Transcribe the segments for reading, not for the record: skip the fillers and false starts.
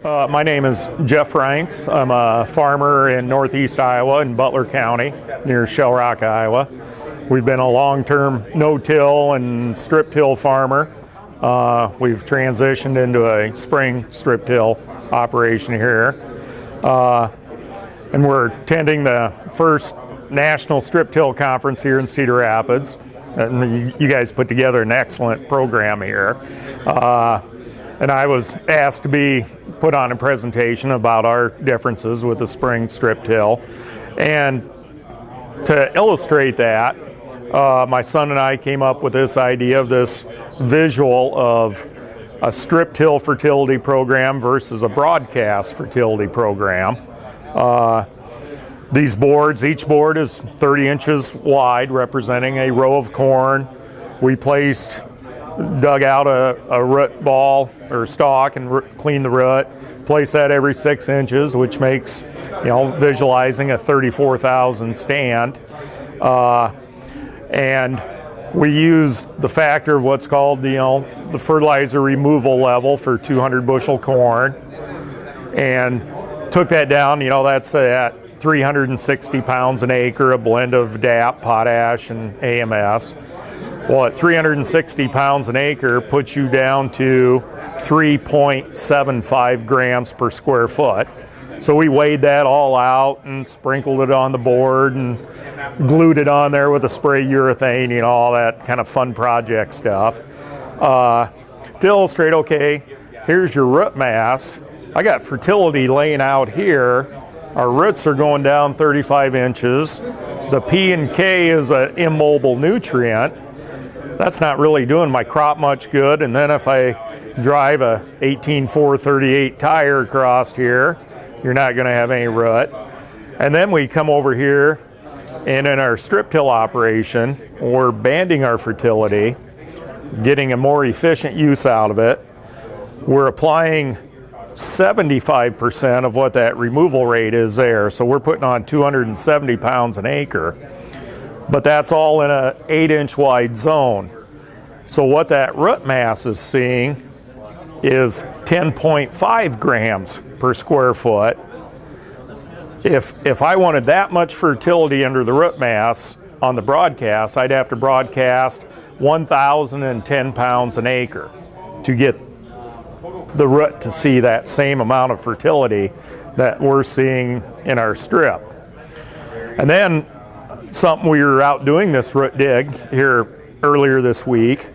My name is Jeff Reintz. I'm a farmer in northeast Iowa in Butler County near Shell Rock, Iowa. We've been a long-term no-till and strip-till farmer. We've transitioned into a spring strip-till operation here. And we're attending the first National Strip-Till Conference here in Cedar Rapids. And you guys put together an excellent program here. And I was asked to put on a presentation about our differences with the spring strip-till. And to illustrate that, my son and I came up with this idea of this visual of a strip-till fertility program versus a broadcast fertility program. These boards, each board is 30 inches wide, representing a row of corn. We dug out a root ball or stalk and cleaned the root. Place that every 6 inches, which makes, visualizing a 34,000 stand. And we use the factor of what's called the fertilizer removal level for 200 bushel corn, and took that down. That's at 360 pounds an acre, a blend of DAP, potash, and AMS. Well, at 360 pounds an acre puts you down to 3.75 grams per square foot. So we weighed that all out and sprinkled it on the board and glued it on there with a spray urethane, all that kind of fun project stuff. To illustrate, okay, here's your root mass. I got fertility laying out here. Our roots are going down 35 inches. The P and K is an immobile nutrient. That's not really doing my crop much good. And then if I drive a 18-438 tire across here, you're not going to have any root. And then we come over here, and in our strip-till operation, we're banding our fertility, getting a more efficient use out of it. We're applying 75% of what that removal rate is there. So we're putting on 270 pounds an acre. But that's all in an 8-inch wide zone. So what that root mass is seeing is 10.5 grams per square foot. If I wanted that much fertility under the root mass on the broadcast, I'd have to broadcast 1,010 pounds an acre to get the root to see that same amount of fertility that we're seeing in our strip. And then we were out doing this root dig here earlier this week,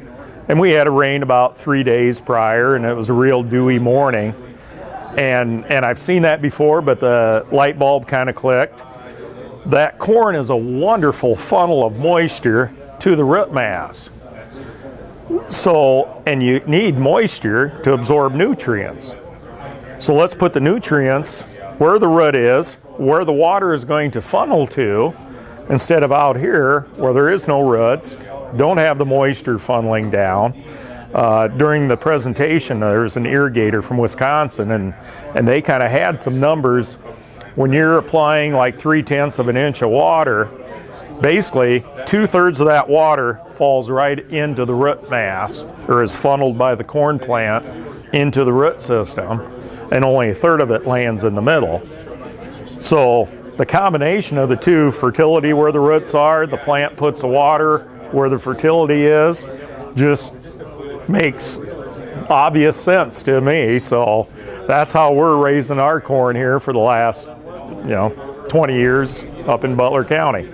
and we had a rain about 3 days prior, and it was a real dewy morning. And I've seen that before, but the light bulb kind of clicked. That corn is a wonderful funnel of moisture to the root mass. And you need moisture to absorb nutrients. So let's put the nutrients where the root is, where the water is going to funnel to, instead of out here where there is no roots, don't have the moisture funneling down. During the presentation, there's an irrigator from Wisconsin, and they kind of had some numbers. When you're applying like 3/10 of an inch of water, basically 2/3 of that water falls right into the root mass, or is funneled by the corn plant into the root system, and only 1/3 of it lands in the middle. So the combination of the two, fertility where the roots are, the plant puts the water where the fertility is, just makes obvious sense to me. So that's how we're raising our corn here for the last 20 years up in Butler County.